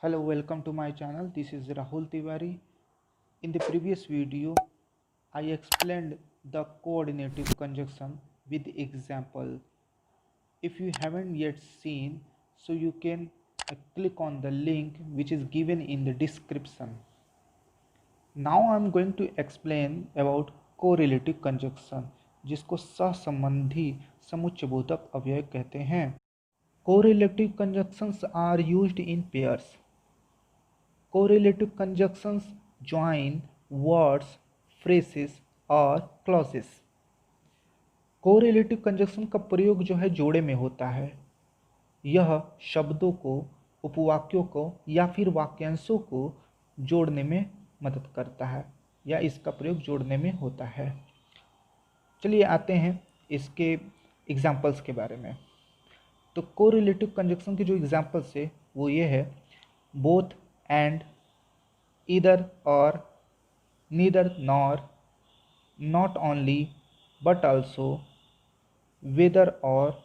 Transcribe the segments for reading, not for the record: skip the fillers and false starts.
Hello, welcome to my channel. This is Rahul Tiwari. In the previous video, I explained the coordinative conjunction with example. If you haven't yet seen, so you can click on the link which is given in the description. Now I am going to explain about correlative conjunction, जिसको सहसंबंधी समुच्चयबोधक अव्यय कहते हैं. Correlative conjunctions are used in pairs. Correlative conjunctions join words, phrases और clauses. Correlative conjunction का प्रयोग जो है जोड़े में होता है. यह शब्दों को, उपवाक्यों को या फिर वाक्यांशों को जोड़ने में मदद करता है या इसका प्रयोग जोड़ने में होता है. चलिए आते हैं इसके एग्जाम्पल्स के बारे में. तो कोरिलेटिव कंजक्शन के जो एग्जाम्पल्स है वो ये है: both and, either or, neither nor, not only but also, whether or,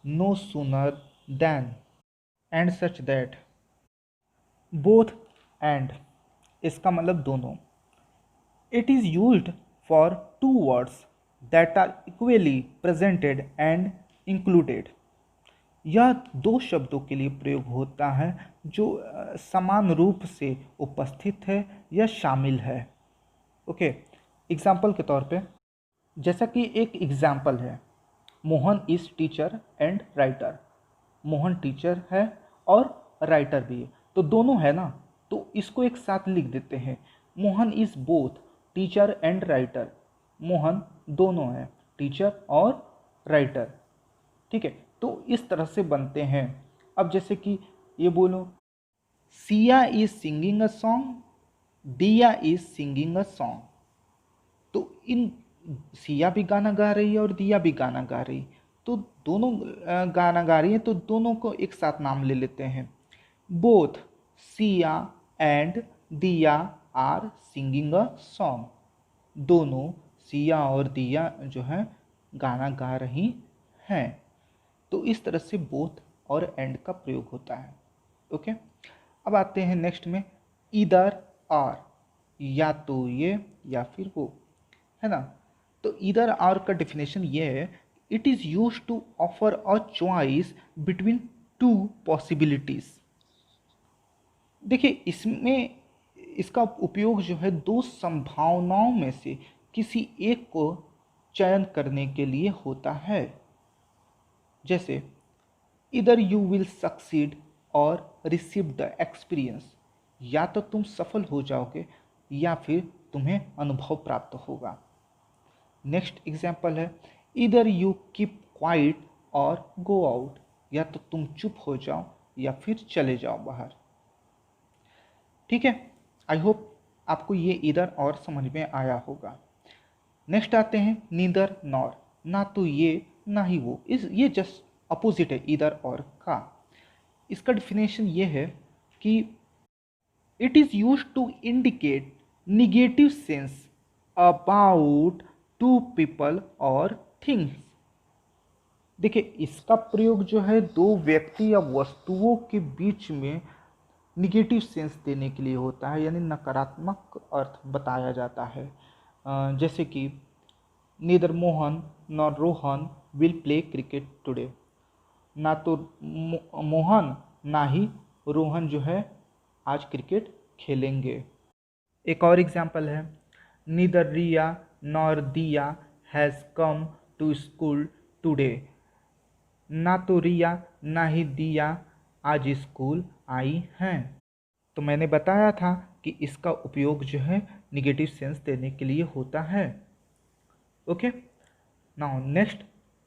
no sooner than and such that. Both and इसका मतलब दोनों. It is used for two words that are equally presented and included. यह दो शब्दों के लिए प्रयोग होता है जो समान रूप से उपस्थित है या शामिल है. ओके, एग्जाम्पल के तौर पे जैसा कि एक एग्जाम्पल है, Mohan is teacher and writer. Mohan teacher है और राइटर भी है, तो दोनों है ना, तो इसको एक साथ लिख देते हैं. Mohan is both teacher and writer. Mohan दोनों है, टीचर और राइटर. ठीक है, तो इस तरह से बनते हैं. अब जैसे कि ये बोलो, Siya is singing a song, दिया इज सिंगिंग अ सॉन्ग. तो इन सिया भी गाना गा रही है और दिया भी गाना गा रही, तो दोनों गाना गा रही है, तो दोनों को एक साथ नाम ले लेते हैं. बोथ सिया एंड दिया आर सिंगिंग अ सॉन्ग. दोनों सिया और दिया जो है गाना गा रही हैं. तो इस तरह से बोथ और एंड का प्रयोग होता है. ओके, अब आते हैं नेक्स्ट में, ईदर आर, या तो ये या फिर वो, है ना. तो ईदर आर का डेफिनेशन ये है: it is use to offer a choice between two possibilities. देखिए, इसमें इसका उपयोग जो है दो संभावनाओं में से किसी एक को चयन करने के लिए होता है. जैसे, इधर यू विल सक्सीड और रिसीव द एक्सपीरियंस. या तो तुम सफल हो जाओगे या फिर तुम्हें अनुभव प्राप्त होगा. नेक्स्ट एग्जाम्पल है, इधर यू कीप क्वाइट और गो आउट. या तो तुम चुप हो जाओ या फिर चले जाओ बाहर. ठीक है, आई होप आपको ये इधर और समझ में आया होगा. नेक्स्ट आते हैं नीदर नॉर, ना तो ये ना ही वो. ये जस्ट अपोजिट है इधर और का. इसका डिफिनेशन ये है कि it is use to indicate negative sense about two people और थिंग्स. देखिए, इसका प्रयोग जो है दो व्यक्ति या वस्तुओं के बीच में निगेटिव सेंस देने के लिए होता है, यानी नकारात्मक अर्थ बताया जाता है. जैसे कि neither Mohan nor Rohan will play cricket today. ना तो मोहन ना ही रोहन जो है आज क्रिकेट खेलेंगे. एक और एग्जाम्पल है, neither Riya nor Diya has come to school today. ना तो रिया ना ही दिया आज स्कूल आई हैं. तो मैंने बताया था कि इसका उपयोग जो है निगेटिव सेंस देने के लिए होता है. Okay, now next,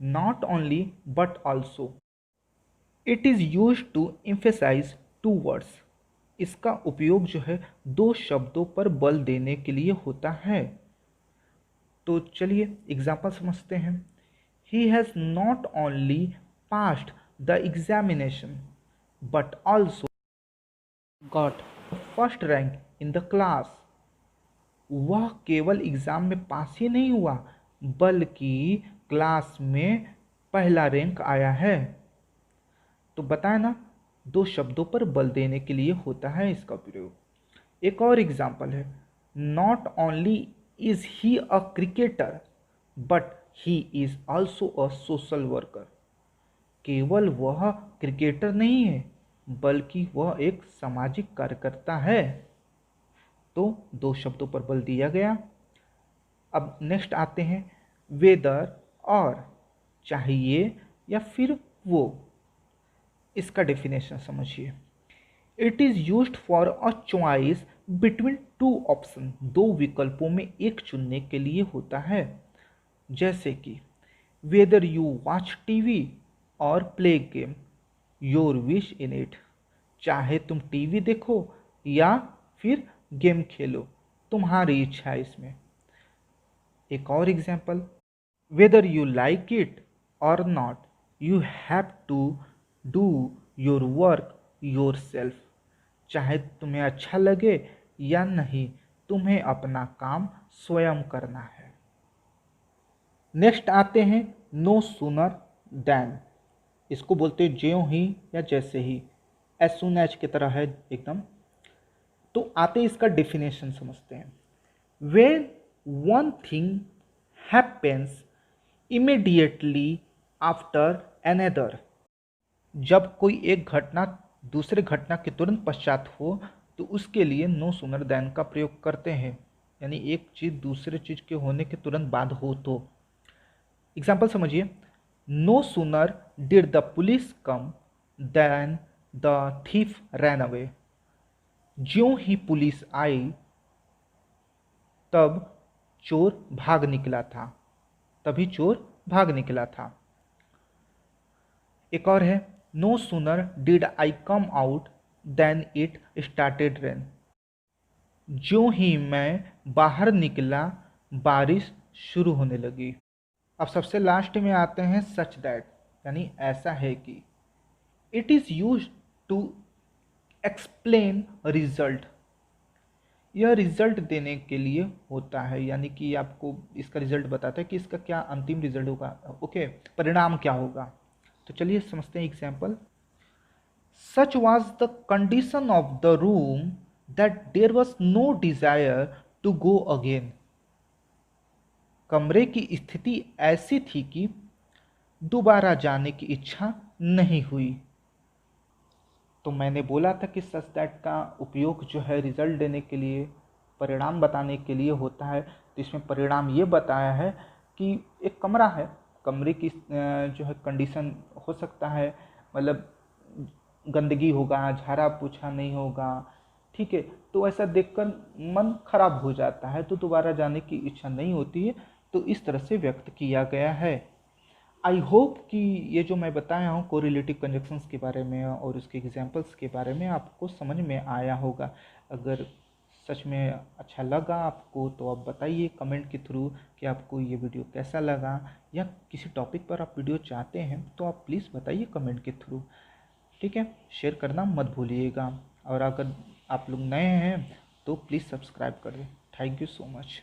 not only but also. It is use to emphasise two words. इसका उपयोग जो है दो शब्दों पर बल देने के लिए होता है. तो चलिए एग्जाम्पल समझते हैं. He has not only passed the examination but also got first rank in the class. वह केवल एग्ज़ाम में पास ही नहीं हुआ बल्कि क्लास में पहला रैंक आया है. तो बताया ना, दो शब्दों पर बल देने के लिए होता है इसका प्रयोग। एक और एग्जाम्पल है, not only is he a cricketer but he is also a social worker. केवल वह क्रिकेटर नहीं है बल्कि वह एक सामाजिक कार्यकर्ता है। तो दो शब्दों पर बल दिया गया। अब नेक्स्ट आते हैं, वेदर और, चाहिए या फिर वो। इसका डेफिनेशन समझिए। It is used for a choice between to option, दो विकल्पों में एक चुनने के लिए होता है। जैसे कि वेदर यू वॉच टीवी और play game, your wish in it. चाहे तुम टीवी देखो या फिर गेम खेलो, तुम्हारी इच्छा है इसमें। एक और example, whether you like it or not you have to do your work yourself. चाहे तुम्हें अच्छा लगे या नहीं, तुम्हें अपना काम स्वयं करना है। नेक्स्ट आते हैं नो सूनर देन। इसको बोलते हैं ज्यों ही या जैसे ही, एज सुन एज की तरह है एकदम। तो आते इसका डेफिनेशन समझते हैं। When one thing happens immediately after another, जब कोई एक घटना दूसरे घटना के तुरंत पश्चात हो तो उसके लिए नो सूनर देन का प्रयोग करते हैं, यानी एक चीज़ दूसरे चीज़ के होने के तुरंत बाद हो तो। एग्जाम्पल समझिए, no sooner did the police come then the thief ran away. ज्यों ही पुलिस आई तब चोर भाग निकला था, तभी चोर भाग निकला था। एक और है, no sooner did I come out then it started rain. ज्यों ही मैं बाहर निकला बारिश शुरू होने लगी। अब सबसे लास्ट में आते हैं सच दैट, यानी ऐसा है कि। It is use to explain result. यह रिजल्ट देने के लिए होता है, यानी कि आपको इसका रिजल्ट बताता है कि इसका क्या अंतिम रिजल्ट होगा, ओके, परिणाम क्या होगा। तो चलिए समझते हैं example. Such was the condition of the room that there was no desire to go again. कमरे की स्थिति ऐसी थी कि दोबारा जाने की इच्छा नहीं हुई। तो मैंने बोला था कि सच दैट का उपयोग जो है रिजल्ट देने के लिए, परिणाम बताने के लिए होता है। तो इसमें परिणाम ये बताया है कि एक कमरा है, कमरे की जो है कंडीशन हो सकता है, मतलब गंदगी होगा, झाड़ा पोछा नहीं होगा, ठीक है। तो ऐसा देखकर मन खराब हो जाता है, तो दोबारा जाने की इच्छा नहीं होती है। तो इस तरह से व्यक्त किया गया है। आई होप कि ये जो मैं बताया हूँ कोरिलेटिव कंजक्शंस के बारे में और उसके एग्जांपल्स के बारे में आपको समझ में आया होगा। अगर सच में अच्छा लगा आपको तो आप बताइए कमेंट के थ्रू कि आपको ये वीडियो कैसा लगा, या किसी टॉपिक पर आप वीडियो चाहते हैं तो आप प्लीज़ बताइए कमेंट के थ्रू, ठीक है। शेयर करना मत भूलिएगा, और अगर आप लोग नए हैं तो प्लीज़ सब्सक्राइब करें। Thank you so much.